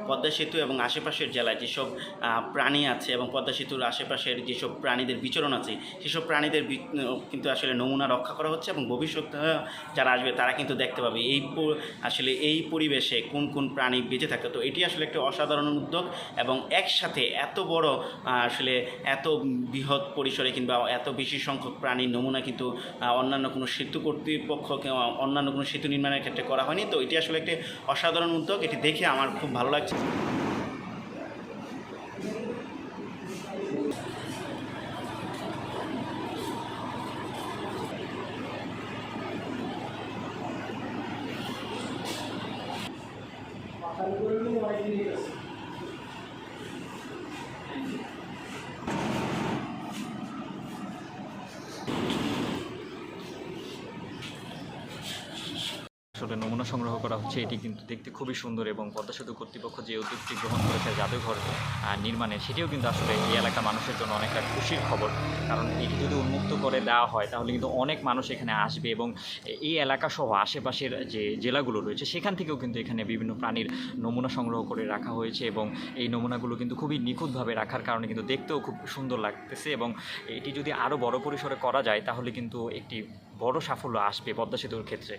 পদ্মা সেতু এবং আশেপাশের জেলায় যেসব প্রাণী আছে এবং পদ্মা সেতুর আশেপাশের যেসব প্রাণীদের বিচরণ আছে সেসব প্রাণীদের কিন্তু আসলে নমুনা রক্ষা করা হচ্ছে এবং ভবিষ্যতে যারা আসবে তারা কিন্তু দেখতে পাবে আসলে এই পরিবেশে কোন কোন প্রাণী বেঁচে থাকে। তো এটি আসলে একটা অসাধারণ উদ্যোগ এবং একসাথে এত বড় আসলে এত বৃহৎ পরিসরে কিংবা এত বেশি সংখ্যক প্রাণীর নমুনা কিন্তু অন্যান্য কোনো সেতু কর্তৃপক্ষ অন্যান্য কোনো সেতু নির্মাণের ক্ষেত্রে করা হয়নি। তো এটি আসলে একটি অসাধারণ উদ্যোগ, এটি দেখে আমার খুব ভালো লাগছে। আসলে নমুনা সংগ্রহ করা হচ্ছে, এটি কিন্তু দেখতে খুবই সুন্দর এবং পদ্মা সেতু কর্তৃপক্ষ যে উদ্যোগটি গ্রহণ করেছে জাদুঘর নির্মাণে, সেটিও কিন্তু আসলে এই এলাকার মানুষের জন্য অনেকটা খুশির খবর। কারণ এটি যদি উন্মুক্ত করে দেওয়া হয় তাহলে কিন্তু অনেক মানুষ এখানে আসবে এবং এই এলাকা সহ আশেপাশের যে জেলাগুলো রয়েছে সেখান থেকেও কিন্তু এখানে বিভিন্ন প্রাণীর নমুনা সংগ্রহ করে রাখা হয়েছে এবং এই নমুনাগুলো কিন্তু খুবই নিখুঁতভাবে রাখার কারণে কিন্তু দেখতেও খুব সুন্দর লাগতেছে এবং এটি যদি আরও বড় পরিসরে করা যায় তাহলে কিন্তু একটি বড় সাফল্য আসবে পদ্মা সেতুর ক্ষেত্রে।